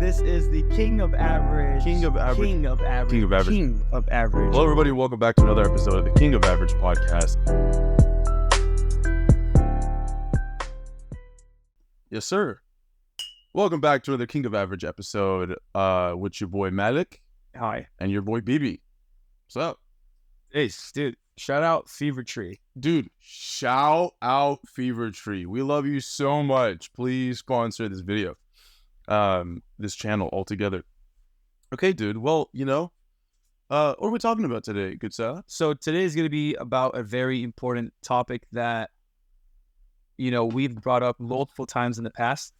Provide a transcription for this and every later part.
This is the King of Average. King of Average. King of Average. King of Average. King of Average. Hello, everybody. Welcome back to another episode of the King of Average podcast. Yes, sir. Welcome back to another King of Average episode with your boy Malik Hi. and your boy BB. What's up? Hey, dude. Shout out Fever Tree. Dude, shout out Fever Tree. We love you so much. Please sponsor this video. This channel altogether. Okay, dude. Well, what are we talking about today, good sir? So today is going to be about a very important topic that, we've brought up multiple times in the past.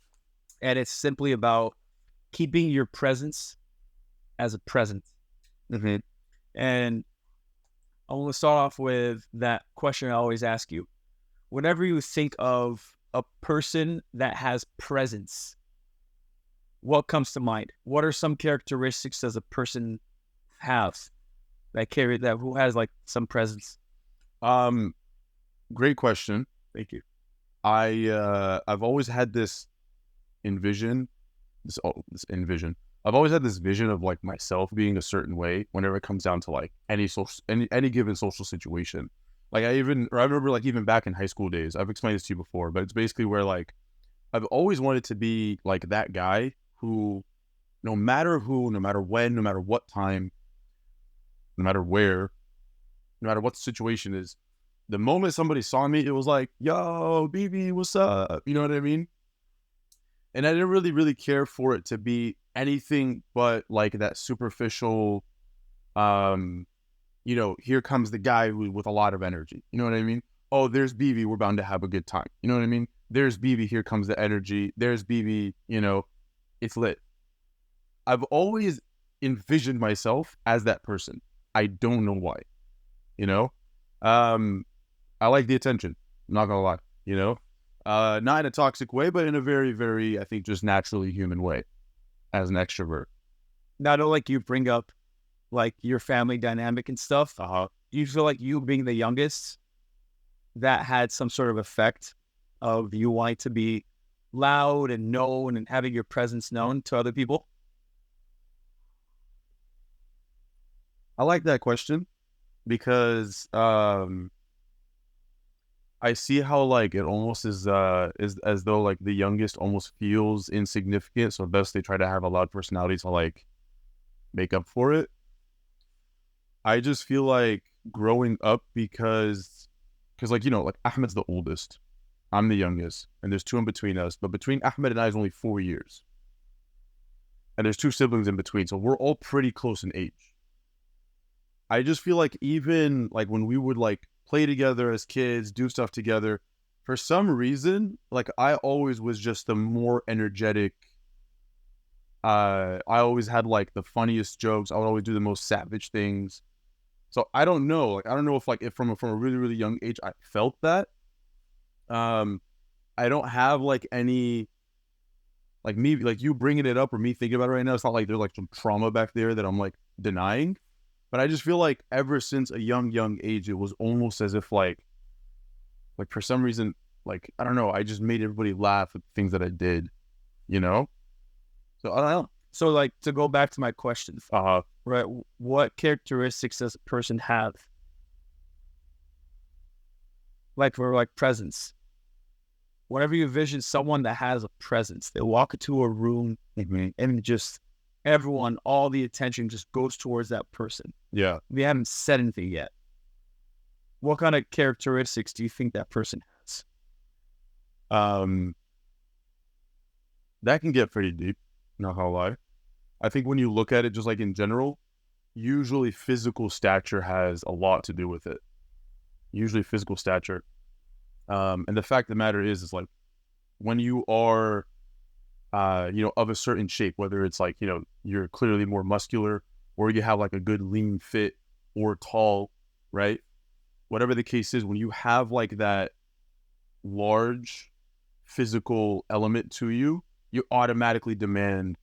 And it's simply about keeping your presence as a present. Mm-hmm. And I want to start off with that question I always ask you. Whenever you think of a person that has presence, what comes to mind? What are some characteristics does a person have who has like some presence? Great question. Thank you. I've always had this envision. I've always had this vision of like myself being a certain way whenever it comes down to like any given social situation. Like I remember like even back in high school days, I've explained this to you before, but it's basically where like I've always wanted to be like that guy who, no matter who, no matter when, no matter what time, no matter where, no matter what the situation is, the moment somebody saw me, it was like, yo, BB, what's up? You know what I mean? And I didn't really care for it to be anything but like that superficial, here comes the guy with a lot of energy. You know what I mean? Oh, there's BB, we're bound to have a good time. You know what I mean? There's BB, here comes the energy. There's BB, it's lit. I've always envisioned myself as that person. I don't know why, I like the attention. I'm not gonna lie, not in a toxic way, but in a very, very, I think, just naturally human way as an extrovert. Now, I know like you bring up like your family dynamic and stuff. Uh-huh. Do you feel like you being the youngest, that had some sort of effect of you wanting to be loud and known and having your presence known to other people? I like that question because I see how like it almost is as though like the youngest almost feels insignificant, so best they try to have a loud personality to like make up for it. I just feel like growing up because like like Ahmed's the oldest, I'm the youngest, and there's two in between us, but between Ahmed and I is only 4 years, and there's two siblings in between, so we're all pretty close in age. I just feel like even like when we would like play together as kids, do stuff together, for some reason, like I always was just the more energetic. I always had like the funniest jokes. I would always do the most savage things. So I don't know. Like I don't know if from a really, really young age I felt that. I don't have like any like me like you bringing it up or me thinking about it right now. It's not like there's like some trauma back there that I'm like denying. But I just feel like ever since a young age, it was almost as if like for some reason, like, I don't know, I just made everybody laugh with things that I did, So I don't know. So like to go back to my question, right? What characteristics does a person have? Like for like presence. Whenever you envision someone that has a presence, they walk into a room and just everyone, all the attention just goes towards that person. Yeah. We haven't said anything yet. What kind of characteristics do you think that person has? That can get pretty deep, not gonna lie. I think when you look at it just like in general, usually physical stature has a lot to do with it. Usually physical stature. And the fact of the matter is like when you are of a certain shape, whether it's like, you're clearly more muscular or you have like a good lean fit or tall, right? Whatever the case is, when you have like that large physical element to you, you automatically demand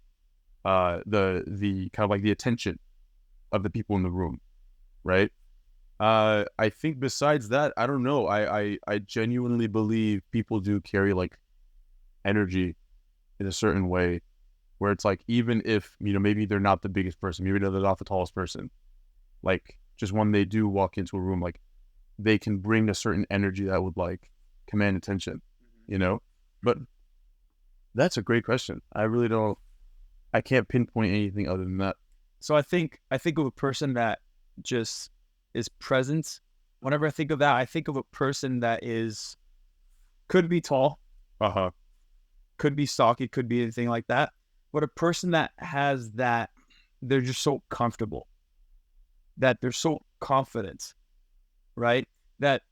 the kind of like the attention of the people in the room, right? I think besides that, I don't know. I genuinely believe people do carry like energy in a certain way. where it's like, even if, maybe they're not the biggest person, maybe they're not the tallest person, like, just when they do walk into a room, like, they can bring a certain energy that would, like, command attention, But that's a great question. I can't pinpoint anything other than that. So I think of a person that just is present. Whenever I think of that, I think of a person that could be tall, could be stocky, could be anything like that. But a person that has that, they're just so comfortable, that they're so confident, right? That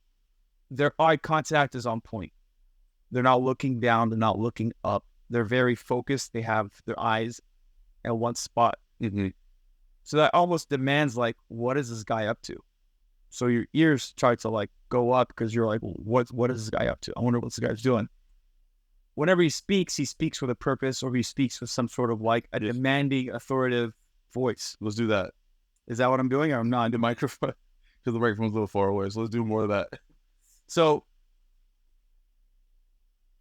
their eye contact is on point. They're not looking down. They're not looking up. They're very focused. They have their eyes at one spot. So that almost demands, like, what is this guy up to? So your ears try to, like, go up because you're like, what is this guy up to? I wonder what this guy's doing. Whenever he speaks with a purpose, or he speaks with some sort of, like, a demanding, authoritative voice. Let's do that. Is that what I'm doing? Or I'm not? The microphone, because the microphone's a little far away. So let's do more of that. So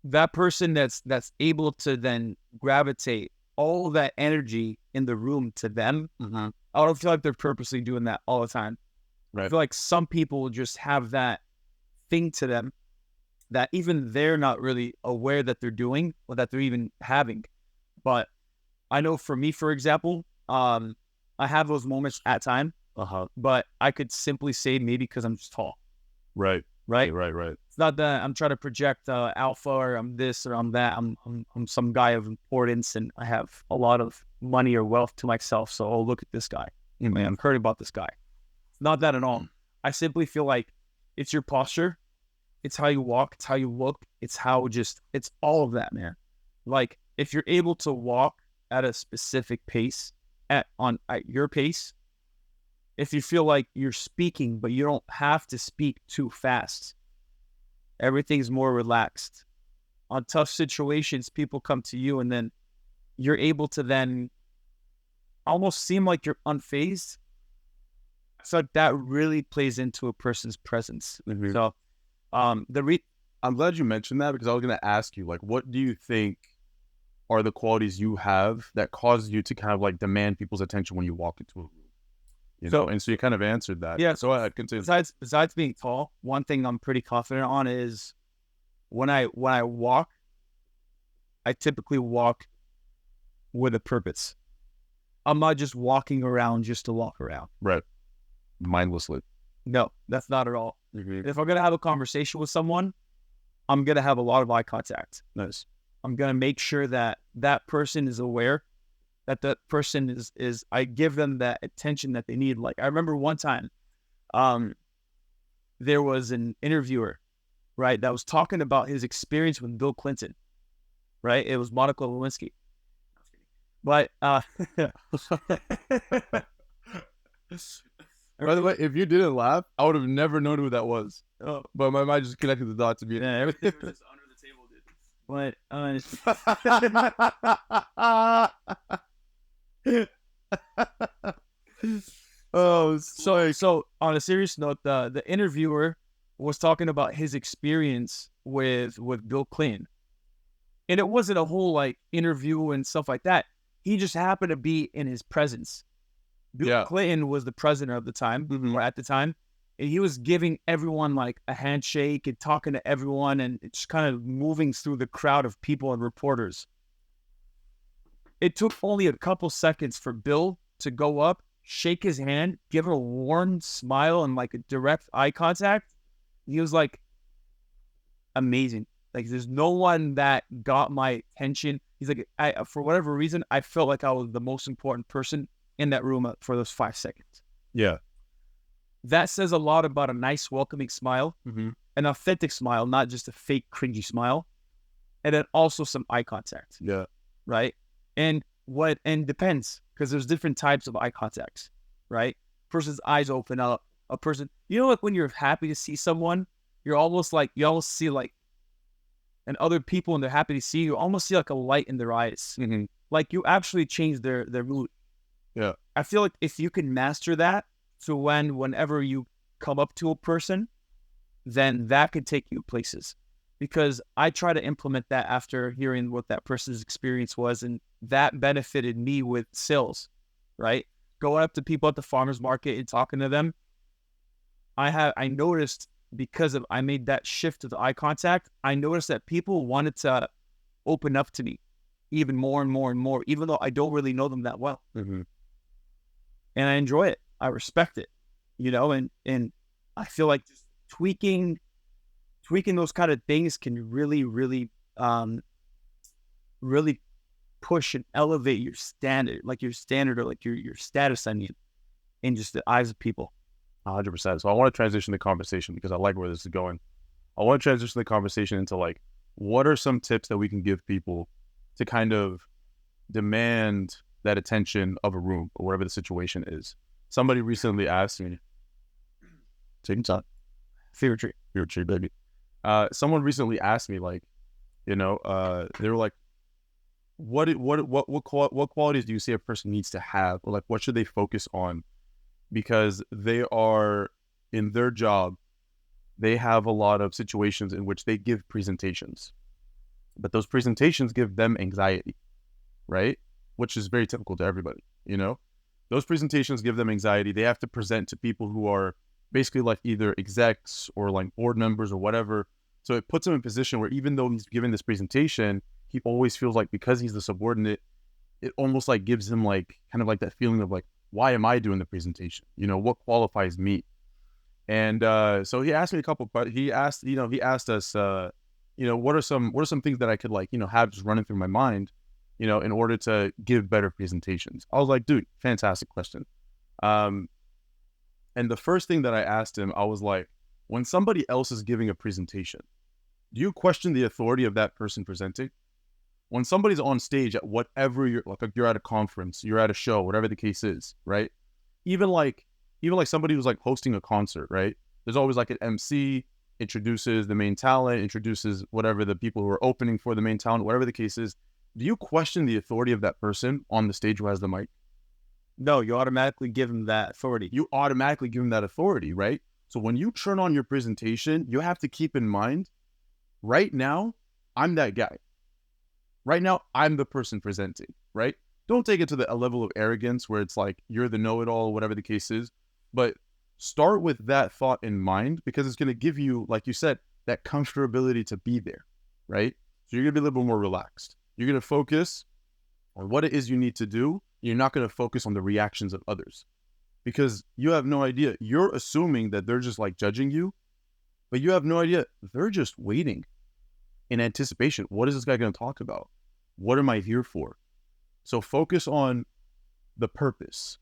that person that's able to then gravitate all that energy in the room to them, I don't feel like they're purposely doing that all the time. Right. I feel like some people just have that thing to them that even they're not really aware that they're doing, or that they're even having. But I know for me, for example, I have those moments at time, but I could simply say maybe because I'm just tall. Right. Right. It's not that I'm trying to project alpha, or I'm this or I'm that. I'm some guy of importance, and I have a lot of money or wealth to myself. So, oh, look at this guy. Man, I've heard about this guy. It's not that at all. I simply feel like it's your posture. It's how you walk. It's how you look. It's all of that, man. Like, if you're able to walk at a specific pace, at your pace, if you feel like you're speaking, but you don't have to speak too fast, everything's more relaxed. On tough situations, people come to you, and then you're able to then almost seem like you're unfazed. So that really plays into a person's presence. So, I'm glad you mentioned that, because I was going to ask you, like, what do you think are the qualities you have that cause you to kind of, like, demand people's attention when you walk into a room? And so you kind of answered that. Yeah. So I continue. Besides being tall, one thing I'm pretty confident on is when I walk, I typically walk with a purpose. I'm not just walking around just to walk around. Right. Mindlessly. No, that's not at all. If I'm going to have a conversation with someone, I'm going to have a lot of eye contact. Nice. I'm going to make sure that person is aware, that person is I give them that attention that they need. Like, I remember one time, there was an interviewer, right, that was talking about his experience with Bill Clinton, right? It was Monica Lewinsky. But, by the way, if you didn't laugh, I would have never known who that was. Oh, but my mind just connected the dots to me. Yeah, everything was just under the table, dude. But oh, sorry. So on a serious note, the interviewer was talking about his experience with Bill Clinton, and it wasn't a whole, like, interview and stuff like that. He just happened to be in his presence. Bill Clinton was the president of the time, or at the time, and he was giving everyone, like, a handshake and talking to everyone, and just kind of moving through the crowd of people and reporters. It took only a couple seconds for Bill to go up, shake his hand, give a warm smile, and, like, a direct eye contact. He was like, amazing. Like, there's no one that got my attention. He's like, for whatever reason, I felt like I was the most important person in that room for those 5 seconds. Yeah. That says a lot about a nice, welcoming smile, an authentic smile, not just a fake, cringy smile, and then also some eye contact. Yeah. Right? And depends, because there's different types of eye contacts, right? Person's eyes open up. A person, like when you're happy to see someone, you almost see, like, and other people, when they're happy to see you, almost see, like, a light in their eyes. Like, you actually change their mood. Yeah. I feel like if you can master that, so whenever you come up to a person, then that could take you places. because I try to implement that after hearing what that person's experience was, and that benefited me with sales, right? Going up to people at the farmers market and talking to them, I noticed, because of I made that shift to the eye contact, I noticed that people wanted to open up to me even more and more and more, even though I don't really know them that well. Mm-hmm. And I enjoy it. I respect it, and I feel like just tweaking those kind of things can really, really, really push and elevate your standard, or like your status, in just the eyes of people. 100%. So I want to transition the conversation because I like where this is going. I want to transition the conversation into like, what are some tips that we can give people to kind of demand that attention of a room or whatever the situation is? Somebody recently asked me, taking time, Favorite tree, baby. Someone recently asked me, like, they were like, what qualities do you say a person needs to have, or like, what should they focus on? Because they are, in their job, they have a lot of situations in which they give presentations, but those presentations give them anxiety, right? Which is very typical to everybody, Those presentations give them anxiety. They have to present to people who are basically like either execs or like board members or whatever. So it puts him in a position where even though he's giving this presentation, he always feels like, because he's the subordinate, it almost like gives him like kind of like that feeling of like, why am I doing the presentation? What qualifies me? And so he asked me a couple, but he asked us, what are some things that I could like, have just running through my mind, in order to give better presentations. I was like, dude, fantastic question. And the first thing that I asked him, I was like, when somebody else is giving a presentation, do you question the authority of that person presenting? When somebody's on stage at whatever you're at a conference, you're at a show, whatever the case is, right? Even like somebody who's like hosting a concert, right? There's always like an MC, introduces the main talent, introduces whatever the people who are opening for the main talent, whatever the case is. Do you question the authority of that person on the stage who has the mic? No, you automatically give them that authority. You automatically give them that authority, right? So when you turn on your presentation, you have to keep in mind, right now, I'm that guy. Right now, I'm the person presenting, right? Don't take it to a level of arrogance where it's like you're the know-it-all, whatever the case is. But start with that thought in mind, because it's going to give you, like you said, that comfortability to be there, right? So you're going to be a little bit more relaxed. You're going to focus on what it is you need to do. You're not going to focus on the reactions of others, because you have no idea. You're assuming that they're just like judging you, but you have no idea. They're just waiting in anticipation. What is this guy going to talk about? What am I here for? So focus on the purpose.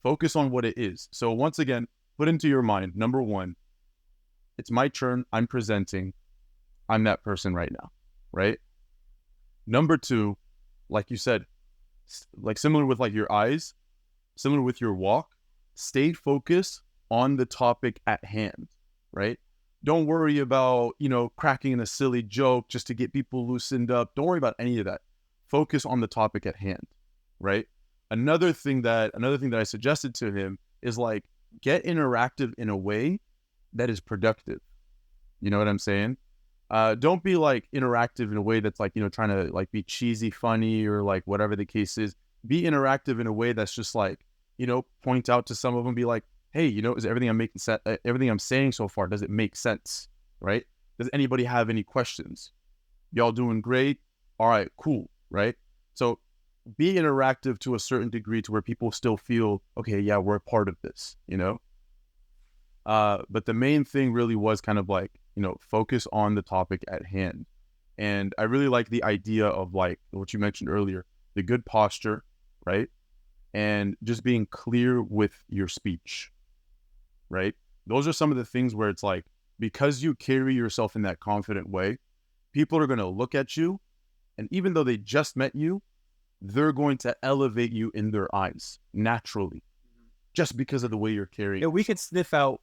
Focus on what it is. So once again, put into your mind, number one, it's my turn. I'm presenting. I'm that person right now, right? Number two, like you said, like similar with like your eyes, similar with your walk, stay focused on the topic at hand, right? Don't worry about, cracking a silly joke just to get people loosened up. Don't worry about any of that. Focus on the topic at hand, right? Another thing that I suggested to him is like, get interactive in a way that is productive. You know what I'm saying? Don't be like interactive in a way that's like, trying to like be cheesy, funny, or like whatever the case is. Be interactive in a way that's just like, point out to some of them, be like, hey, is everything I'm saying so far, does it make sense, right? Does anybody have any questions? Y'all doing great? All right, cool, right? So be interactive to a certain degree to where people still feel, okay, yeah, we're a part of this, But the main thing really was kind of like, focus on the topic at hand. And I really like the idea of like what you mentioned earlier, the good posture, right? And just being clear with your speech, right? Those are some of the things where it's like, because you carry yourself in that confident way, people are going to look at you, and even though they just met you, they're going to elevate you in their eyes naturally, just because of the way you're carrying. Yeah, we could sniff out,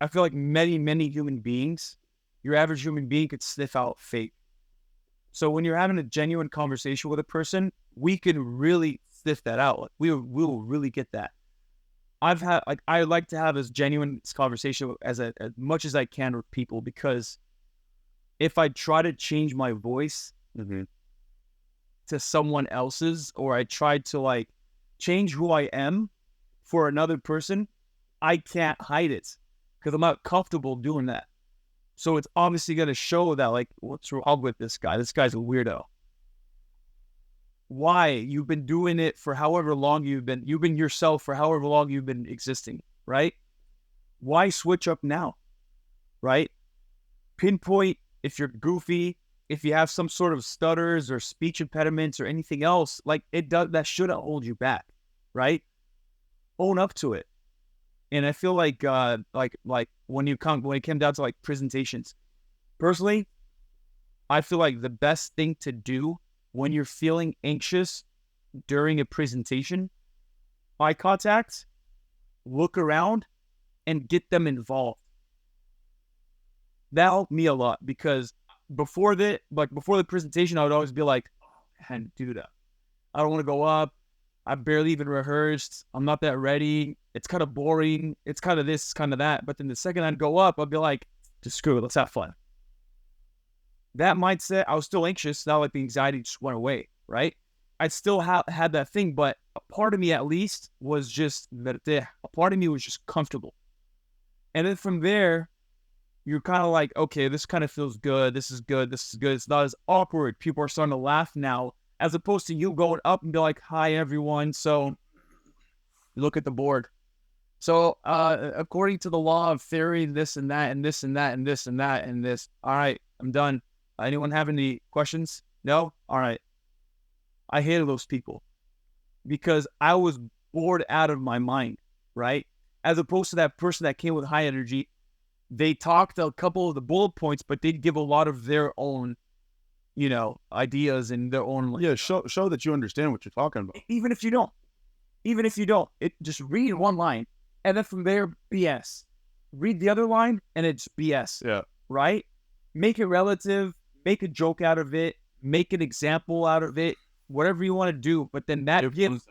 I feel like many human beings, your average human being could sniff out fake. So when you're having a genuine conversation with a person, we can really sniff that out. Like we will really get that. I like to have as genuine conversation as much as I can with people, because if I try to change my voice Mm-hmm. to someone else's, or I try to like change who I am for another person, I can't hide it because I'm not comfortable doing that. So it's obviously going to show that, like, what's wrong with this guy? This guy's a weirdo. Why? You've been doing it for however long you've been yourself for however long you've been existing, right? Why switch up now, right? Pinpoint if you're goofy, if you have some sort of stutters or speech impediments or anything else, like that shouldn't hold you back, right? Own up to it. And I feel like when it came down to like presentations, personally, I feel like the best thing to do when you're feeling anxious during a presentation, eye contact, look around, and get them involved. That helped me a lot because before the presentation, I would always be like, oh, man, dude, I don't want to go up. I barely even rehearsed. I'm not that ready. It's kind of boring. It's kind of this, kind of that. But then the second I'd go up, I'd be like, just screw it. Let's have fun. That mindset, I was still anxious. Not like the anxiety just went away, right? I still had that thing, but a part of me at least was just a part of me was just comfortable. And then from there, you're kind of like, okay, this kind of feels good. This is good. This is good. It's not as awkward. People are starting to laugh now, as opposed to you going up and be like, hi, everyone. So look at the board. So according to the law of theory, this and that, and this and that, and this and that, and this. All right, I'm done. Anyone have any questions? No? All right. I hated those people because I was bored out of my mind, right? As opposed to that person that came with high energy. They talked a couple of the bullet points, but they'd give a lot of their own, ideas and their own. Yeah, show that you understand what you're talking about. Even if you don't, it just read one line, and then from there, BS. Read the other line, and it's BS. Yeah. Right? Make it relative. Make a joke out of it. Make an example out of it. Whatever you want to do, but then that gives,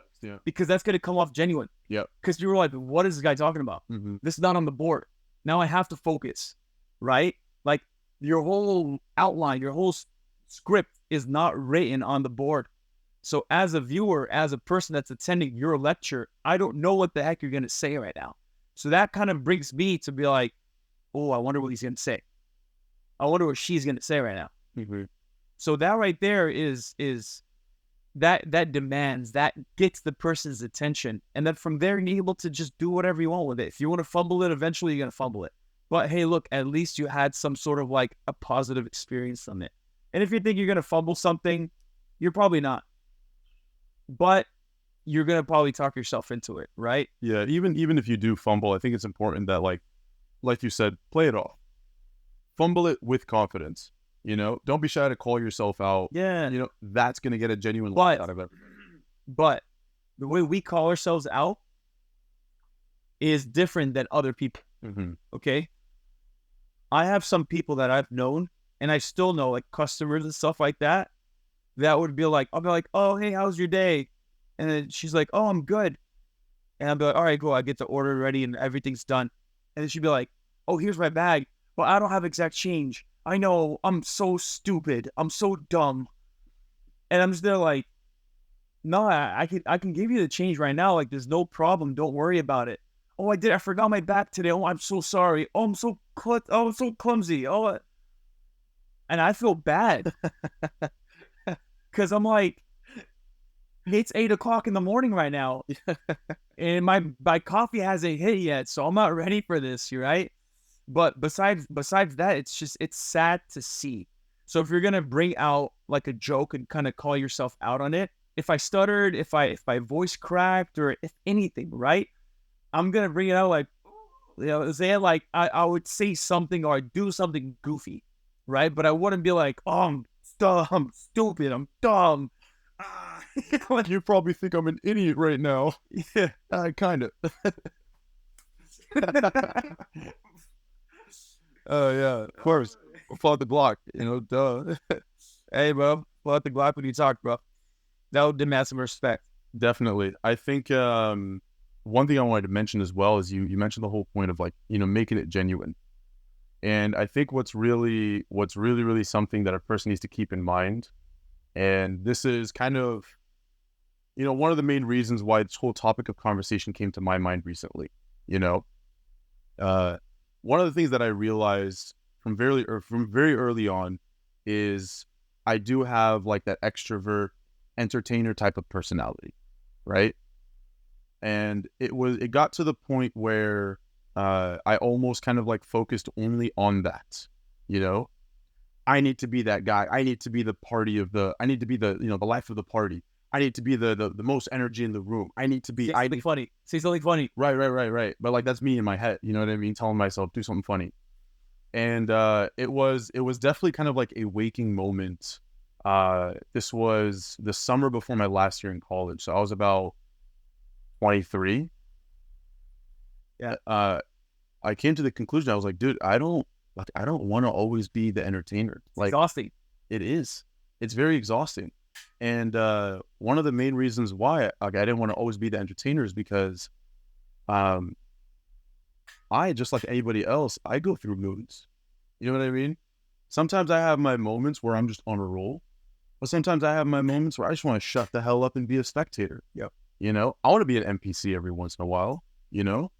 because that's going to come off genuine. Yeah. Because you're like, what is this guy talking about? Mm-hmm. This is not on the board. Now I have to focus, right? Like your whole outline, your whole script is not written on the board. So as a viewer, as a person that's attending your lecture, I don't know what the heck you're going to say right now. So that kind of brings me to be like, oh, I wonder what he's going to say. I wonder what she's going to say right now. Mm-hmm. So that right there is that demands, that gets the person's attention. And then from there, you're able to just do whatever you want with it. If you want to fumble it, eventually you're going to fumble it. But hey, look, at least you had some sort of like a positive experience from it. And if you think you're going to fumble something, you're probably not. But you're going to probably talk yourself into it, right? Yeah, even if you do fumble, I think it's important that like you said, play it off. Fumble it with confidence. Don't be shy to call yourself out. Yeah. That's going to get a genuine laugh out of it. But the way we call ourselves out is different than other people. Mm-hmm. Okay? I have some people that I've known, and I still know, like customers and stuff like that, that would be like, I'll be like, oh, hey, how's your day? And then she's like, oh, I'm good. And I'll be like, all right, cool. I get the order ready and everything's done. And then she'd be like, oh, here's my bag. But I don't have exact change. I know, I'm so stupid. I'm so dumb. And I'm just there like, no, I can give you the change right now. Like, there's no problem. Don't worry about it. Oh, I forgot my bag today. Oh, I'm so sorry. Oh, I'm so clumsy. Oh, and I feel bad because I'm like, it's 8:00 in the morning right now, and my coffee hasn't hit yet, so I'm not ready for this. You're right. But besides that, it's sad to see. So if you're gonna bring out like a joke and kind of call yourself out on it, if I stuttered, if my voice cracked, or if anything, right, I'm gonna bring it out like, say like I would say something or I'd do something goofy, right? But I wouldn't be like, oh, I'm dumb, I'm stupid, I'm dumb. You probably think I'm an idiot right now. Yeah, kind of. Oh, yeah, of course. Pull out the Glock, duh. Hey, bro, pull out the Glock when you talk, bro. That would demand some respect. Definitely. I think one thing I wanted to mention as well is you mentioned the whole point of like, making it genuine. And I think what's really something that a person needs to keep in mind, and this is kind of, one of the main reasons why this whole topic of conversation came to my mind recently. You know, uh, one of the things that I realized from very early on is I do have like that extrovert, entertainer type of personality, right? And it got to the point where I almost kind of like focused only on that. You know, I need to be that guy. I need to be the party of the. I need to be the life of the party. I need to be the most energy in the room. I need to be. Say something funny. Say something funny. Right. But like that's me in my head. You know what I mean? Telling myself do something funny. And it was definitely kind of like a waking moment. This was the summer before my last year in college, so I was about 23. Yeah. I came to the conclusion, I was like, dude, I don't want to always be the entertainer. It's Like exhausting. it is. It's very exhausting. And one of the main reasons why I didn't want to always be the entertainer is because um I, just like anybody else, I go through moods. You know what I mean? Sometimes I have my moments where I'm just on a roll, but sometimes I have my moments where I just want to shut the hell up and be a spectator. Yep. I want to be an NPC every once in a while, you know?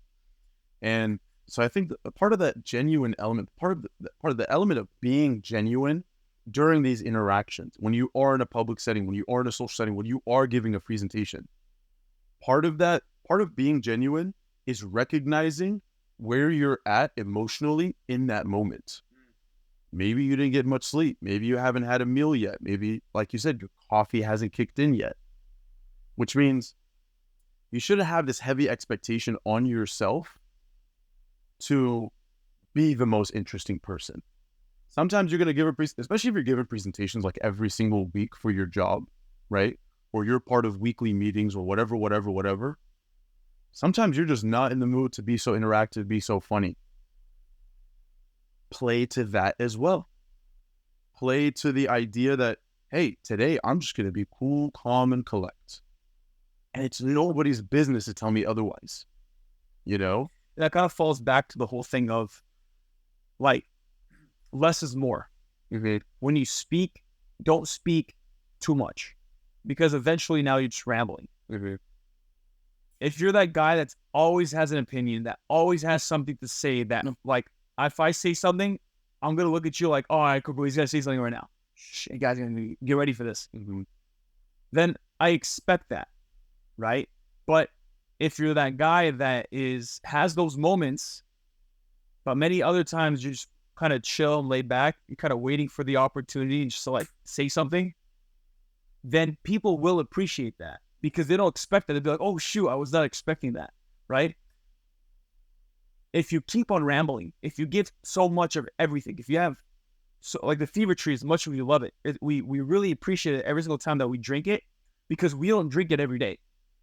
And so I think that a part of that genuine element, part of the element of being genuine during these interactions, when you are in a public setting, when you are in a social setting, when you are giving a presentation, part of being genuine is recognizing where you're at emotionally in that moment. Maybe you didn't get much sleep. Maybe you haven't had a meal yet. Maybe, like you said, your coffee hasn't kicked in yet, which means you shouldn't have this heavy expectation on yourself to be the most interesting person. Sometimes you're going to especially if you're giving presentations like every single week for your job, right? Or you're part of weekly meetings or whatever. Sometimes you're just not in the mood to be so interactive, be so funny. Play to that as well. Play to the idea that, hey, today I'm just going to be cool, calm, and collect. And it's nobody's business to tell me otherwise. That kind of falls back to the whole thing of like less is more. Mm-hmm. When you speak, don't speak too much because eventually now you're just rambling. Mm-hmm. If you're that guy that always has an opinion, that always has something to say, that like if I say something, I'm going to look at you like, oh, all right, cool, he's going to say something right now. Shh, you guys are going to get ready for this. Mm-hmm. Then I expect that, right? But if you're that guy that has those moments, but many other times you're just kind of chill and laid back, you're kind of waiting for the opportunity just to like say something, then people will appreciate that because they don't expect that. They'll be like, oh, shoot, I was not expecting that, right? If you keep on rambling, if you give so much of everything, if you have, so like the fever tree, as much as we love it, we really appreciate it every single time that we drink it because we don't drink it every day.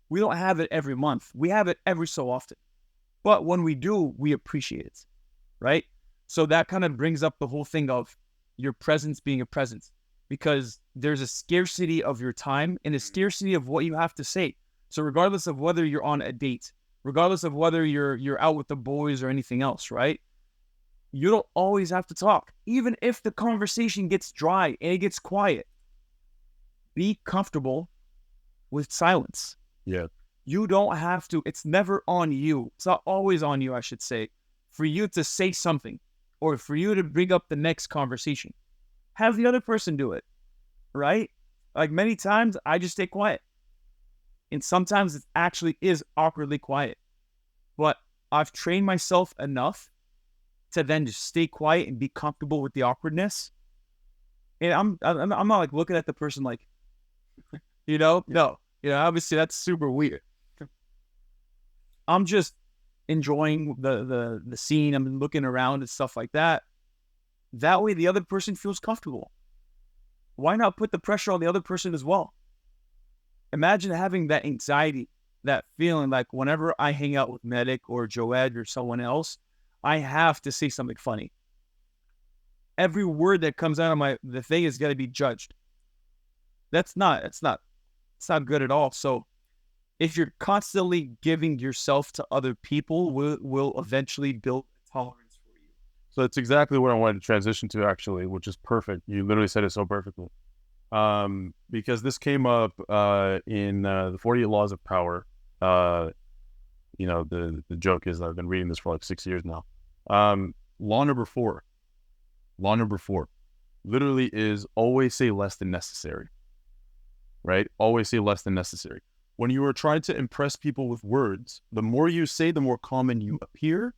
We don't have it every month. We have it every so often. But when we do, we appreciate it, right? So that kind of brings up the whole thing of your presence being a presence because there's a scarcity of your time and a scarcity of what you have to say. So regardless of whether you're on a date, regardless of whether you're out with the boys or anything else, right? You don't always have to talk. Even if the conversation gets dry and it gets quiet, be comfortable with silence. Yeah. You don't have to. It's never on you. It's not always on you, I should say, for you to say something or for you to bring up the next conversation. Have the other person do it, right? Like many times, I just stay quiet. And sometimes it actually is awkwardly quiet. But I've trained myself enough to then just stay quiet and be comfortable with the awkwardness. And I'm not like looking at the person like, no. Obviously that's super weird. I'm just enjoying the scene. I'm looking around and stuff like that. That way the other person feels comfortable. Why not put the pressure on the other person as well? Imagine having that anxiety, that feeling like whenever I hang out with Medic or Joed or someone else, I have to say something funny. Every word that comes out of the thing is going to be judged. It's not good at all. So if you're constantly giving yourself to other people, will eventually build a tolerance for you. So that's exactly what I wanted to transition to, actually, which is perfect. You literally said it so perfectly. Because this came up in the 48 Laws of Power. Uh, the joke is I've been reading this for like 6 years now. Law number four. Law number four literally is always say less than necessary, right? Always say less than necessary. When you are trying to impress people with words, the more you say, the more common you appear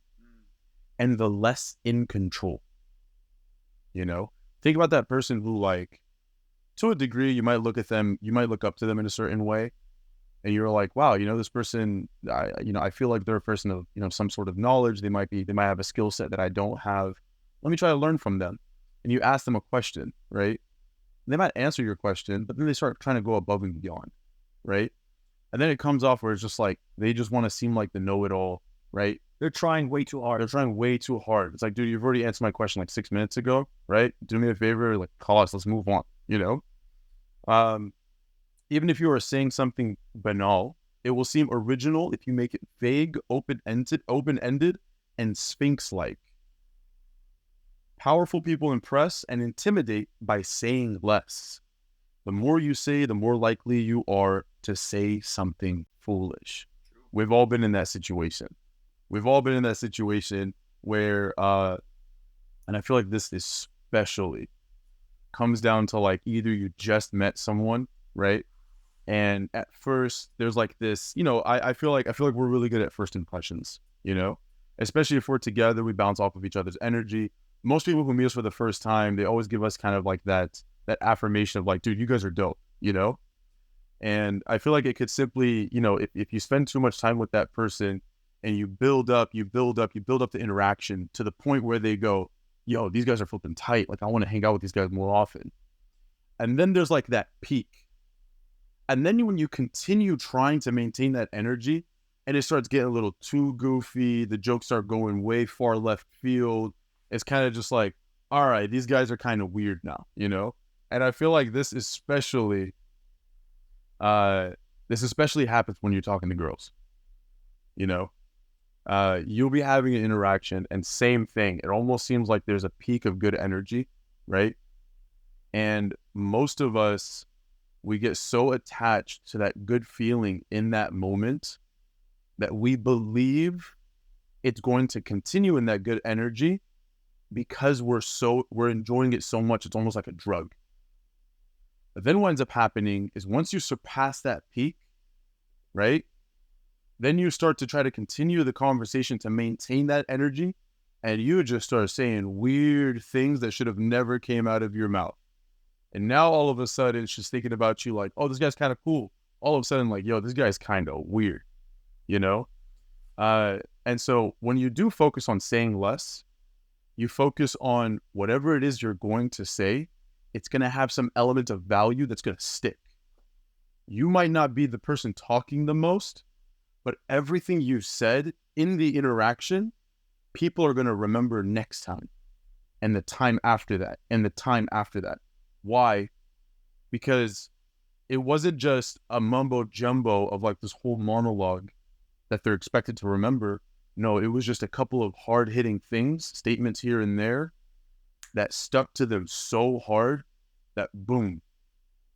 and the less in control, Think about that person who, like, to a degree, you might look at them, you might look up to them in a certain way, and you're like, wow, this person, I feel like they're a person of, some sort of knowledge. They might have a skill set that I don't have. Let me try to learn from them. And you ask them a question, right? They might answer your question, but then they start trying to go above and beyond, right? And then it comes off where it's just like, they just want to seem like the know-it-all, right? They're trying way too hard. They're trying way too hard. It's like, dude, you've already answered my question like 6 minutes ago, right? Do me a favor, like, call us, let's move on, Even if you are saying something banal, it will seem original if you make it vague, open-ended, and sphinx-like. Powerful people impress and intimidate by saying less. The more you say, the more likely you are to say something foolish. We've all been in that situation. We've all been in that situation where, and I feel like this especially comes down to, like, either you just met someone, right? And at first there's like this, I feel like we're really good at first impressions, especially if we're together, we bounce off of each other's energy. Most people who meet us for the first time, they always give us kind of like that affirmation of like, dude, you guys are dope, And I feel like it could simply, if you spend too much time with that person and you build up the interaction to the point where they go, yo, these guys are flipping tight. Like, I want to hang out with these guys more often. And then there's like that peak. And then when you continue trying to maintain that energy and it starts getting a little too goofy, the jokes start going way far left field, it's kind of just like, all right, these guys are kind of weird now, And I feel like this especially happens when you're talking to girls, You'll be having an interaction and same thing. It almost seems like there's a peak of good energy, right? And most of us, we get so attached to that good feeling in that moment that we believe it's going to continue in that good energy because we're enjoying it so much. It's almost like a drug. But then what ends up happening is once you surpass that peak, right? Then you start to try to continue the conversation to maintain that energy, and you just start saying weird things that should have never came out of your mouth. And now all of a sudden, she's thinking about you like, oh, this guy's kind of cool. All of a sudden, like, yo, this guy's kind of weird, And so when you do focus on saying less, you focus on whatever it is you're going to say, it's going to have some element of value that's going to stick. You might not be the person talking the most, but everything you said in the interaction, people are going to remember next time and the time after that and the time after that. Why? Because it wasn't just a mumbo jumbo of like this whole monologue that they're expected to remember. No, it was just a couple of hard-hitting things, statements here and there that stuck to them so hard that boom,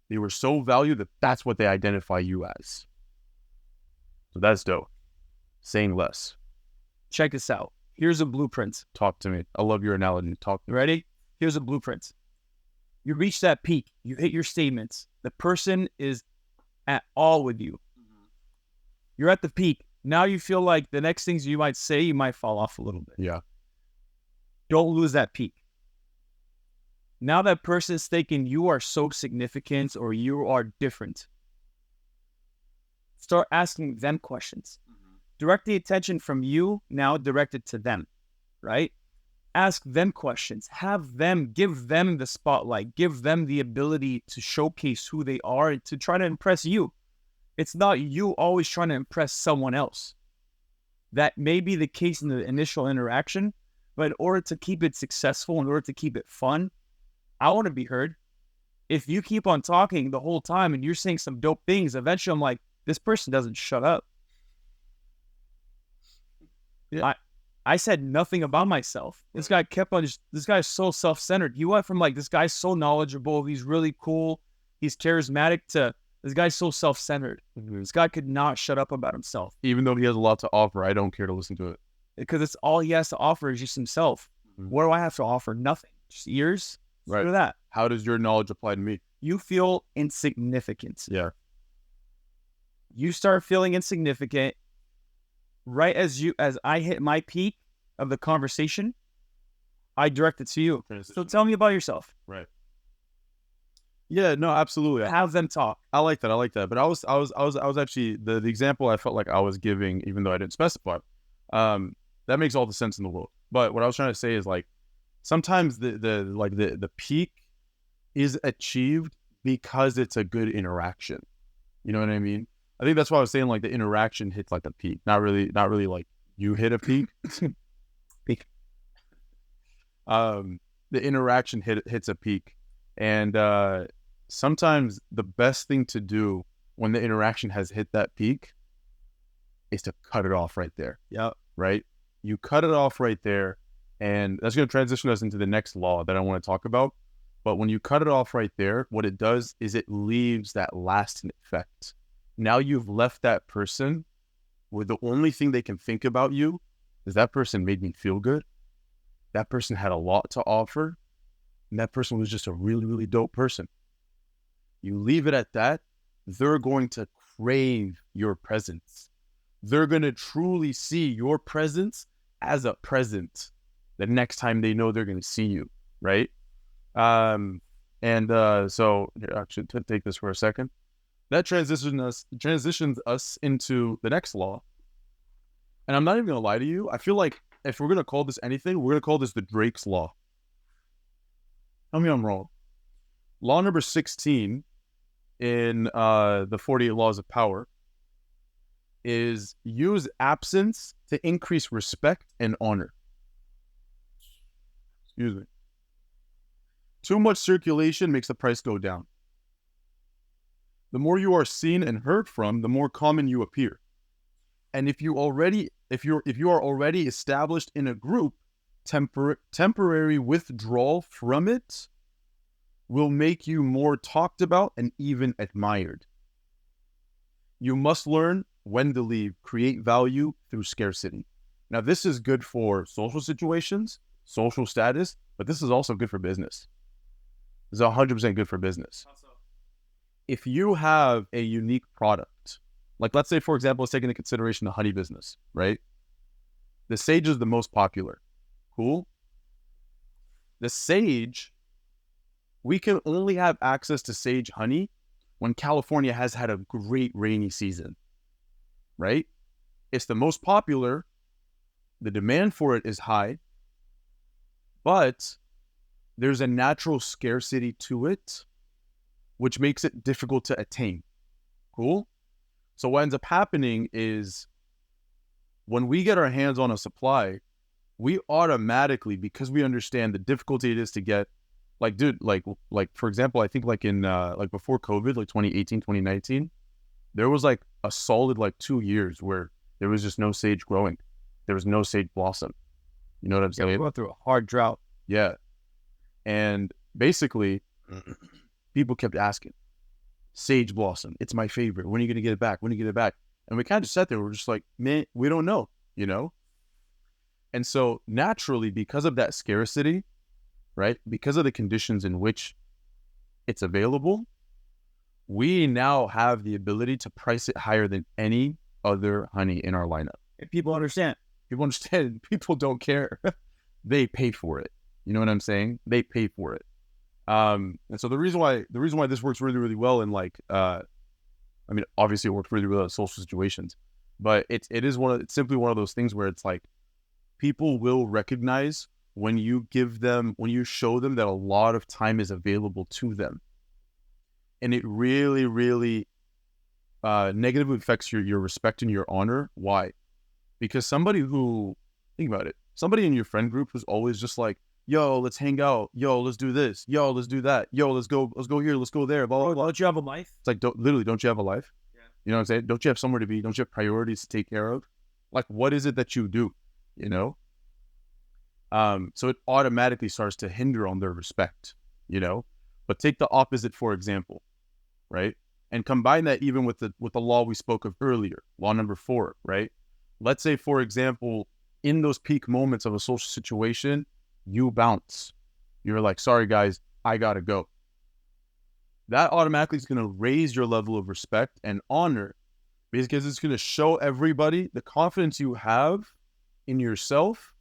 they were so valued that that's what they identify you as. So that's dope. Saying less. Check this out. Here's a blueprint. Talk to me. I love your analogy. Talk to me. Ready? Here's a blueprint. You reach that peak. You hit your statements. The person is at all with you. You're at the peak. Now you feel like the next things you might say, you might fall off a little bit. Yeah. Don't lose that peak. Now that person is thinking you are so significant or you are different. Start asking them questions. Direct the attention from you, now directed to them, right? Ask them questions. Give them the spotlight. Give them the ability to showcase who they are and to try to impress you. It's not you always trying to impress someone else. That may be the case in the initial interaction, but in order to keep it successful, in order to keep it fun, I want to be heard. If you keep on talking the whole time and you're saying some dope things, eventually I'm like, this person doesn't shut up. Yeah. I said nothing about myself. This guy kept on just, this guy's so self-centered. He went from like, this guy's so knowledgeable, he's really cool, he's charismatic, to this guy's so self-centered. This guy could not shut up about himself. Even though he has a lot to offer, I don't care to listen to it. Because it's all he has to offer is just himself. What do I have to offer? Nothing. Just ears. Right. Look at that. How does your knowledge apply to me? You feel insignificant. Yeah. You start feeling insignificant right as I hit my peak of the conversation. I direct it to you. So tell me about yourself. Right. Yeah, no, absolutely. Have them talk. I like that. But I was actually the example I felt like I was giving, even though I didn't specify. That makes all the sense in the world. But what I was trying to say is, like, sometimes the peak is achieved because it's a good interaction. You know what I mean? I think that's why I was saying, like, the interaction hits like a peak. Not really like you hit a peak. Peak. The interaction hits a peak. And sometimes the best thing to do when the interaction has hit that peak is to cut it off right there. Yeah. Right? You cut it off right there, and that's going to transition us into the next law that I want to talk about. But when you cut it off right there, what it does is it leaves that lasting effect. Now you've left that person where the only thing they can think about you is that person made me feel good. That person had a lot to offer. And that person was just a really, really dope person. You leave it at that, they're going to crave your presence. They're going to truly see your presence as a present the next time they know they're going to see you, right? So here, actually, to take this for a second, that transitions us into the next law. And I'm not even going to lie to you. I feel like if we're going to call this anything, we're going to call this the Drake's Law. Tell me I'm wrong. Law number 16 in the 48 Laws of Power is use absence to increase respect and honor. Excuse me. Too much circulation makes the price go down. The more you are seen and heard from, the more common you appear. And if you are already established in a group, temporary withdrawal from it will make you more talked about and even admired. You must learn when to leave, create value through scarcity. Now, this is good for social situations, social status, but this is also good for business. This is 100% good for business. If you have a unique product, like let's say, for example, let's take into consideration the honey business, right? The sage is the most popular. Cool. The sage, we can only have access to sage honey when California has had a great rainy season, right? It's the most popular. The demand for it is high, but there's a natural scarcity to it, which makes it difficult to attain. Cool. So what ends up happening is when we get our hands on a supply, we automatically, because we understand the difficulty it is to get, like, dude, like for example, I think like in like before COVID, like 2018, 2019, there was like a solid like 2 years where there was just no sage growing. There was no sage blossom. You know what I'm saying? Yeah, we went through a hard drought. Yeah. And basically, people kept asking, sage blossom, it's my favorite. When are you going to get it back? When are you going to get it back? And we kind of sat there. We're just like, man, we don't know, you know? And so naturally, because of that scarcity, right? Because of the conditions in which it's available, we now have the ability to price it higher than any other honey in our lineup. And people understand. People understand. People don't care. They pay for it. You know what I'm saying? They pay for it. And so the reason why this works really, really well in like, I mean, obviously it works really well in social situations, but it's simply one of those things where it's like, people will recognize when you show them that a lot of time is available to them. And it really, really negatively affects your respect and your honor. Why? Because somebody in your friend group who's always just like, yo, let's hang out. Yo, let's do this. Yo, let's do that. Yo, let's go here. Let's go there. Blah, blah, blah. Don't you have a life? It's like, don't you have a life? Yeah. You know what I'm saying? Don't you have somewhere to be? Don't you have priorities to take care of? Like, what is it that you do? You know? So it automatically starts to hinder on their respect, you know. But take the opposite, for example, right? And combine that even with the law we spoke of earlier, law number 4, right? Let's say, for example, in those peak moments of a social situation, you bounce. You're like, sorry guys, I gotta go. That automatically is going to raise your level of respect and honor, because it's going to show everybody the confidence you have in yourself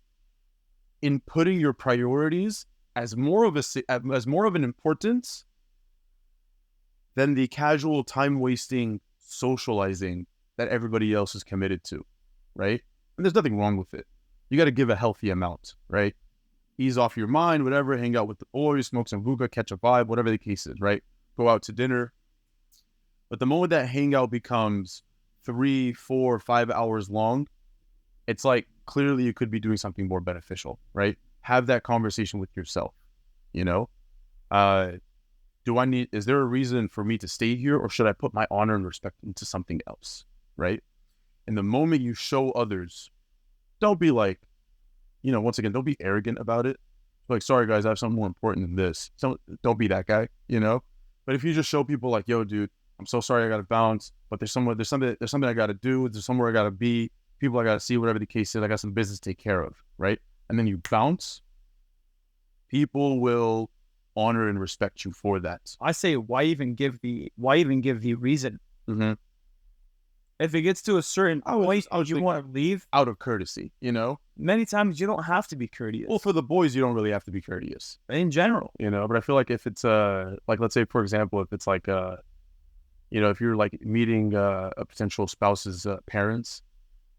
in putting your priorities as more of an importance than the casual time wasting socializing that everybody else is committed to, right? And there's nothing wrong with it. You got to give a healthy amount, right? Ease off your mind, whatever, hang out with the boys, smoke some hookah, catch a vibe, whatever the case is, right? Go out to dinner. But the moment that hangout becomes 3, 4, 5 hours long, it's like clearly you could be doing something more beneficial, right? Have that conversation with yourself, you know? Is there a reason for me to stay here, or should I put my honor and respect into something else, right? And the moment you show others, don't be like, once again, don't be arrogant about it. Like, sorry guys, I have something more important than this. So don't be that guy, But if you just show people like, yo, dude, I'm so sorry I got to bounce, but there's something I got to do. There's somewhere I got to be, people I got to see, whatever the case is. I got some business to take care of, right? And then you bounce, people will honor and respect you for that. I say, why even give the reason? Mm-hmm. If it gets to a certain point, you want to leave out of courtesy, Many times you don't have to be courteous. Well, for the boys, you don't really have to be courteous in general, But I feel like if it's like, let's say for example, if it's like if you're like meeting a potential spouse's parents,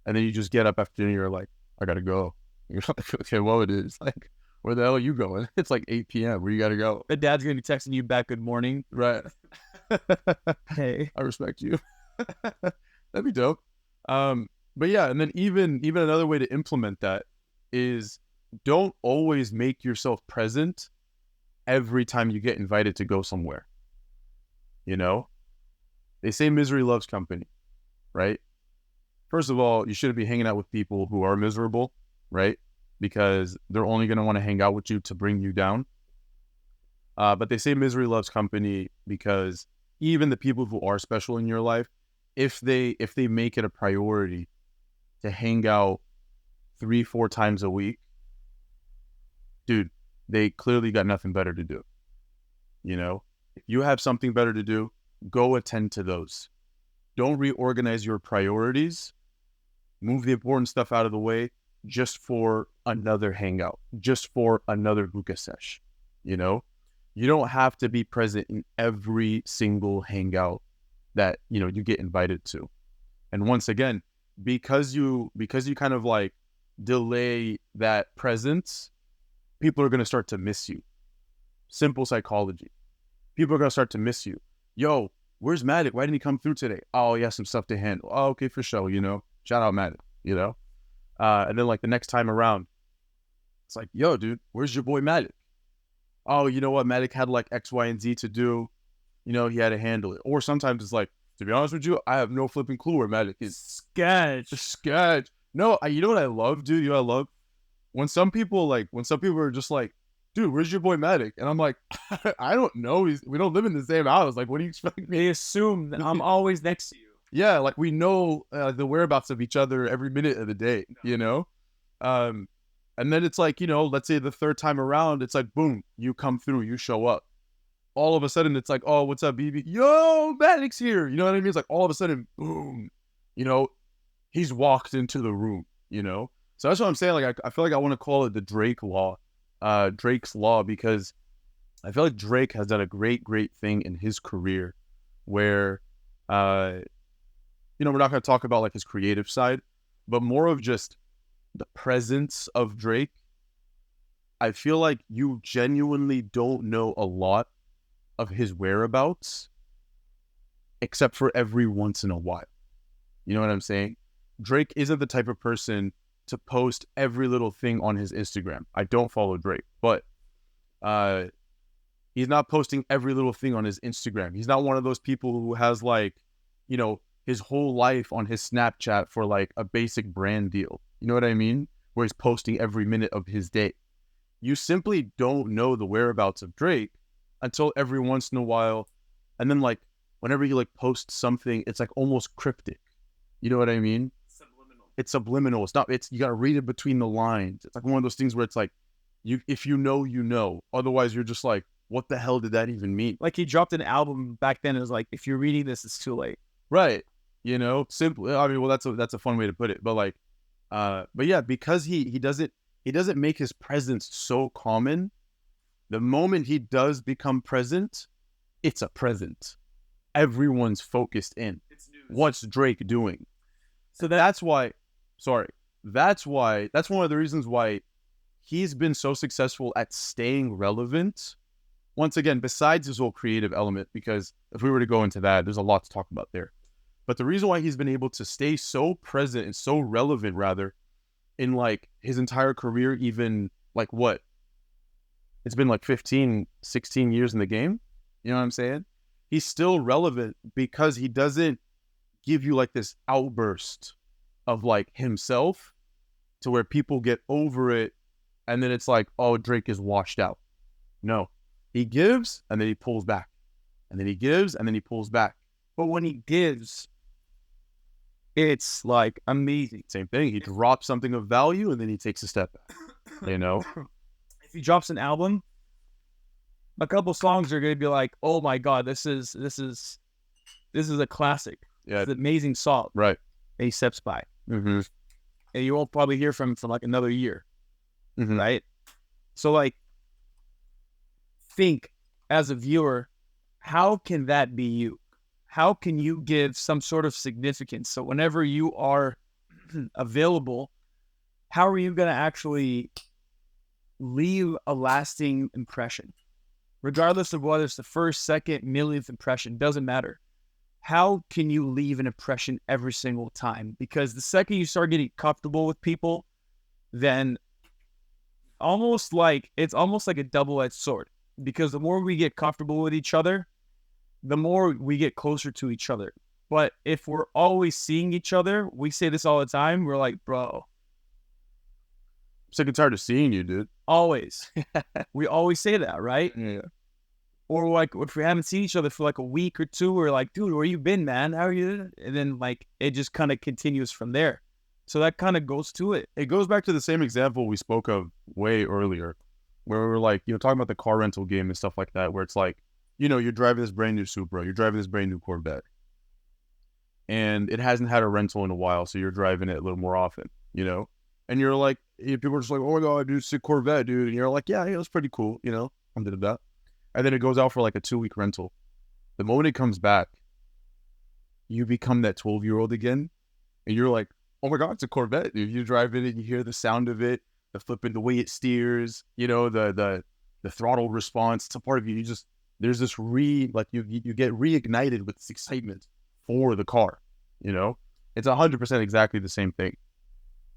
and then you just get up after dinner, you're like, I gotta go. You're like, okay, well, it is like, where the hell are you going? It's like 8 p.m. Where you gotta go? The dad's gonna be texting you back, good morning, right? Hey, I respect you. That'd be dope. But yeah, and then even another way to implement that is, don't always make yourself present every time you get invited to go somewhere. They say misery loves company, right? First of all, you shouldn't be hanging out with people who are miserable, right? Because they're only going to want to hang out with you to bring you down. But they say misery loves company because even the people who are special in your life, if they make it a priority to hang out 3-4 times a week, dude, they clearly got nothing better to do. If you have something better to do, go attend to those. Don't reorganize your priorities. Move the important stuff out of the way just for another hangout, just for another hookah sesh. You don't have to be present in every single hangout that you get invited to. And once again, because you kind of like delay that presence, people are going to start to miss you. Simple psychology. People are going to start to miss you. Yo, where's Matic? Why didn't he come through today? Oh, he has some stuff to handle. Oh, okay, for sure. Shout out Matic, and then like the next time around, it's like, yo, dude, where's your boy Matic? Oh, you know what? Matic had like X, Y, and Z to do. He had to handle it. Or sometimes it's like, to be honest with you, I have no flipping clue where Matic is. Sketch. No, you know what I love, dude? You know what I love? When some people are just like, dude, where's your boy Matic? And I'm like, I don't know. We don't live in the same house. Like, what do you expect? They assume that I'm always next to you. Yeah, like we know the whereabouts of each other every minute of the day, And then it's like, let's say the third time around, it's like, boom, you come through, you show up. All of a sudden, it's like, oh, what's up, BB? Yo, Matic's here. You know what I mean? It's like all of a sudden, boom, he's walked into the room, So that's what I'm saying. Like, I feel like I want to call it the Drake law, Drake's law, because I feel like Drake has done a great thing in his career where, we're not going to talk about like his creative side, but more of just the presence of Drake. I feel like you genuinely don't know a lot of his whereabouts, except for every once in a while. You know what I'm saying? Drake isn't the type of person to post every little thing on his Instagram. I don't follow Drake, but he's not posting every little thing on his Instagram. He's not one of those people who has like, his whole life on his Snapchat for like a basic brand deal. You know what I mean? where he's posting every minute of his day. You simply don't know the whereabouts of Drake until every once in a while. And then like whenever he like posts something, it's like almost cryptic. You know what I mean? Subliminal. It's subliminal. It's not, it's, you got to read it between the lines. It's like one of those things where it's like, if you know, you know, otherwise you're just like, what the hell did that even mean? Like he dropped an album back then. It was like, if you're reading this, it's too late. Right. You know, simply, I mean, well, that's a fun way to put it, but like, but yeah, because he doesn't make his presence so common. The moment he does become present, it's a present. Everyone's focused in. It's news. What's Drake doing? So That's why, that's one of the reasons why he's been so successful at staying relevant. Once again, besides his whole creative element, because if we were to go into that, there's a lot to talk about there. But the reason why he's been able to stay so present and so relevant, rather, in like his entire career, even like what? It's been like 15, 16 years in the game. You know what I'm saying? He's still relevant because he doesn't give you like this outburst of like himself to where people get over it and then it's like, oh, Drake is washed out. No, he gives and then he pulls back, and then he gives and then he pulls back. But when he gives, it's like amazing. Same thing. He drops something of value and then he takes a step back. You know, If he drops an album, a couple songs are gonna be like, "Oh my god, this is a classic. yeah, It's an amazing song." right. And he steps by, Mm-hmm. and you won't probably hear from him for like another year, Mm-hmm. right? So like, think as a viewer, how can that be you? How can you give some sort of significance? So whenever you are available, how are you going to actually leave a lasting impression? Regardless of whether it's the first, second, millionth impression, doesn't matter. How can you leave an impression every single time? Because the second you start getting comfortable with people, then it's almost like a double-edged sword. Because the more we get comfortable with each other, the more we get closer to each other. But if we're always seeing each other, we say this all the time, we're like, bro, Sick and tired of seeing you, dude. always. We always say that, right? Yeah. Or like, if we haven't seen each other for like a week or two, we're like, dude, where you been, man? How are you? And then like, it just kind of continues from there. So that kind of goes to it. It goes back to the same example we spoke of way earlier, where we were like, you know, talking about the car rental game and stuff like that, where it's like, you know, you're driving this brand new Supra, you're driving this brand new Corvette, and it hasn't had a rental in a while, so you're driving it a little more often, you know? And you're like, people are just like, oh my God, dude, sick Corvette, dude. And you're like, yeah, that's pretty cool, you know? That. And then it goes out for like a 2-week rental. The moment it comes back, you become that 12-year-old again, and you're like, oh my God, it's a Corvette, dude. You drive it and you hear the sound of it, the flipping, the way it steers, you know, the throttle response. It's a part of you. You just, there's this you get reignited with this excitement for the car, you know? It's 100% exactly the same thing.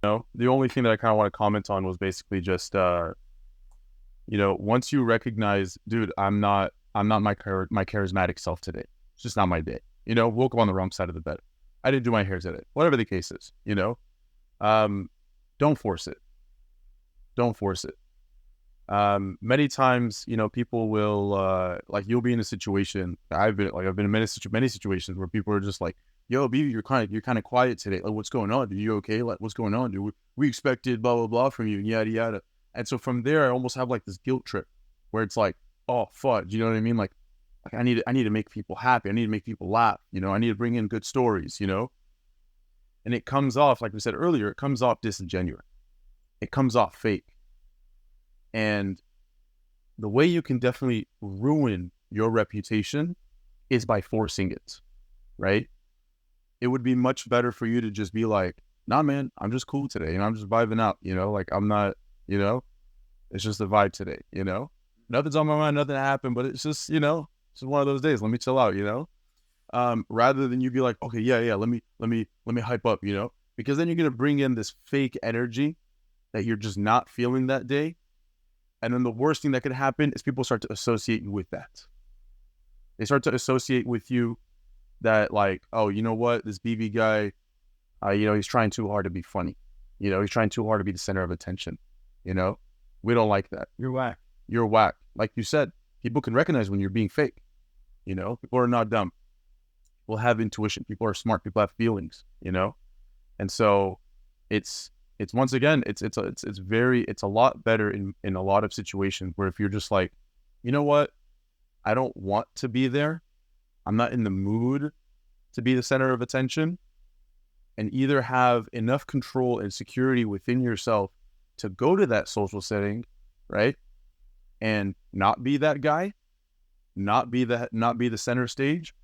You know, the only thing that I kind of want to comment on was basically just, you know, once you recognize, dude, I'm not my charismatic self today. It's just not my day. You know, woke up on the wrong side of the bed. I didn't do my hair today. Whatever the case is, you know, don't force it. Don't force it. Many times, you know, people will, like, you'll be in a situation. I've been in many situations where people are just like, yo, B, you're kind of quiet today. Like, what's going on? Dude, you okay? Like, what's going on, dude? We expected blah, blah, blah from you and yada, yada. And so from there, I almost have like this guilt trip where it's like, oh, fuck. Do you know what I mean? Like I need to make people happy. I need to make people laugh. You know, I need to bring in good stories, you know? And it comes off, like we said earlier, it comes off disingenuous. It comes off fake. And the way you can definitely ruin your reputation is by forcing it, right? It would be much better for you to just be like, nah, man, I'm just cool today. And I'm just vibing out, you know, like I'm not, you know, it's just a vibe today, you know, nothing's on my mind, nothing happened, but it's just, you know, it's just one of those days. Let me chill out, you know, rather than you be like, okay, yeah, let me hype up, you know, because then you're going to bring in this fake energy that you're just not feeling that day. And then the worst thing that could happen is people start to associate you with that. They start to associate with you that like, oh, you know what, this BB guy, you know, he's trying too hard to be funny. You know, he's trying too hard to be the center of attention. You know, we don't like that. You're whack. You're whack. Like you said, people can recognize when you're being fake. You know, people are not dumb. People have intuition. People are smart. People have feelings. You know, and so it's once again, it's a lot better in a lot of situations where if you're just like, you know what, I don't want to be there. I'm not in the mood to be the center of attention, and either have enough control and security within yourself to go to that social setting, right? And not be that guy, not be the center stage,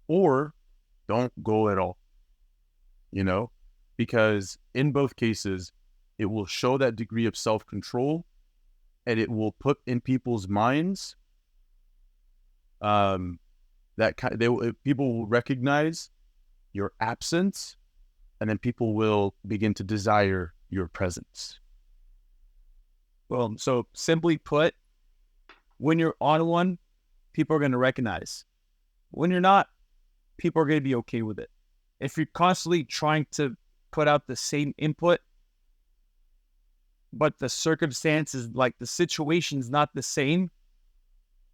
or don't go at all, you know? Because in both cases, it will show that degree of self-control, and it will put in people's minds people will recognize your absence, and then people will begin to desire your presence. Well, so simply put, when you're on one, people are going to recognize. When you're not, people are going to be okay with it. If you're constantly trying to put out the same input, but the circumstances, like the situation's not the same,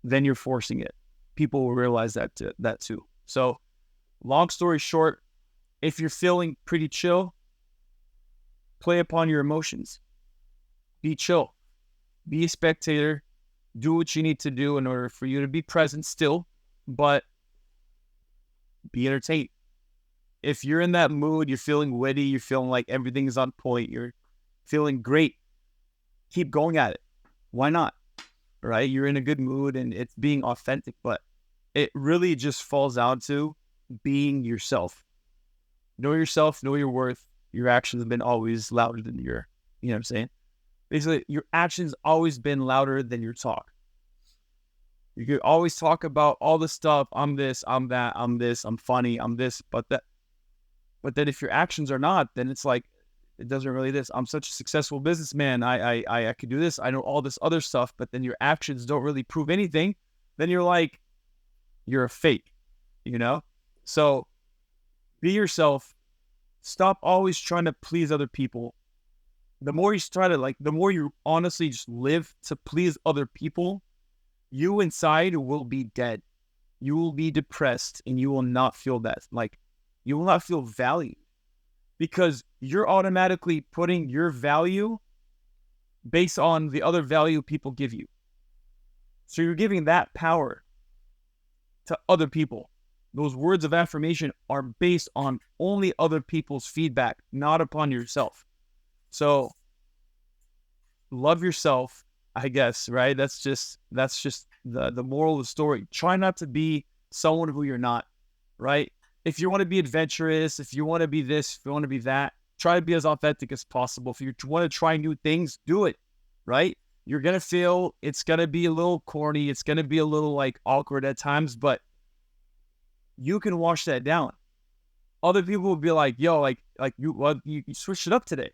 then you're forcing it. People will realize that too. So, long story short, if you're feeling pretty chill, play upon your emotions. Be chill. Be a spectator. Do what you need to do in order for you to be present still, but be entertained. If you're in that mood, you're feeling witty, you're feeling like everything's on point, you're feeling great, keep going at it. Why not? Right? You're in a good mood and it's being authentic, but it really just falls down to being yourself. Know yourself, know your worth. Your actions have been always louder than you know what I'm saying? Basically, your actions always been louder than your talk. You could always talk about all the stuff. I'm this, I'm that, I'm this, I'm funny, I'm this, but that. But then if your actions are not, then it's like, it doesn't really this. I'm such a successful businessman. I could do this. I know all this other stuff, but then your actions don't really prove anything. Then you're like, you're a fake, you know? So be yourself. Stop always trying to please other people. The more you try to the more you honestly just live to please other people, you inside will be dead. You will be depressed and you will not feel that. You will not feel valued because you're automatically putting your value based on the other value people give you. So you're giving that power to other people. Those words of affirmation are based on only other people's feedback, not upon yourself. So love yourself, I guess, right? That's just the moral of the story. Try not to be someone who you're not, right? If you want to be adventurous, if you want to be this, if you want to be that, try to be as authentic as possible. If you want to try new things, do it, right? You're going to feel it's going to be a little corny. It's going to be a little awkward at times, but you can wash that down. Other people will be like, yo, you switched it up today.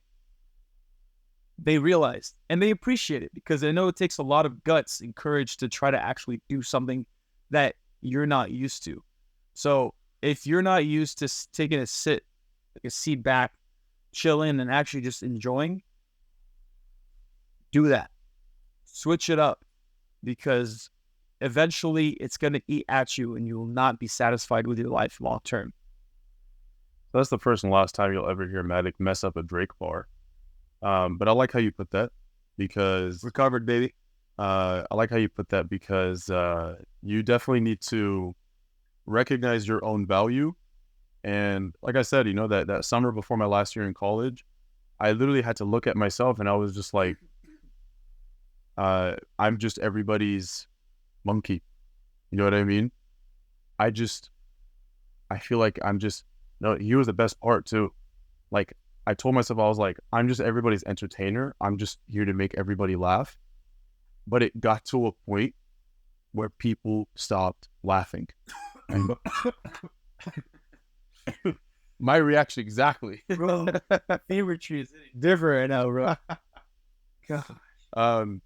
They realized and they appreciate it because they know it takes a lot of guts and courage to try to actually do something that you're not used to. So if you're not used to taking a seat back, chilling, and actually just enjoying, do that. Switch it up because eventually it's going to eat at you and you will not be satisfied with your life long term. That's the first and last time you'll ever hear Matic mess up a Drake bar. But I like how you put that because... Recovered, baby. I like how you put that because you definitely need to recognize your own value. And like I said, that summer before my last year in college, I literally had to look at myself and I was just like, I'm just everybody's monkey. You know what I mean? I feel like no, he was the best part too. Like I told myself, I was like, I'm just everybody's entertainer. I'm just here to make everybody laugh. But it got to a point where people stopped laughing. And my reaction exactly. Bro, favorite tree is different right now, bro. God.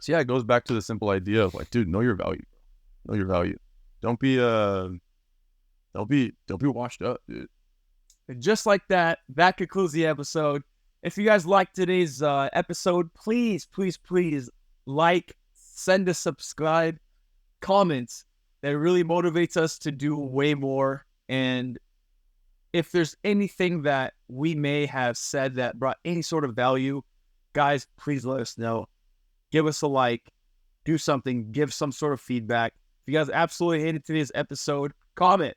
So yeah, it goes back to the simple idea of dude, know your value. Know your value. Don't be washed up, dude. And just like that, that concludes the episode. If you guys liked today's episode, please, please, please like, send a subscribe, comments. That really motivates us to do way more. And if there's anything that we may have said that brought any sort of value, guys, please let us know. Give us a like, do something, give some sort of feedback. If you guys absolutely hated today's episode, comment.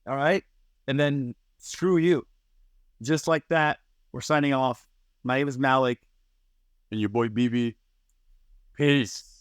All right? And then screw you. Just like that, we're signing off. My name is Malik. And your boy BB. Peace.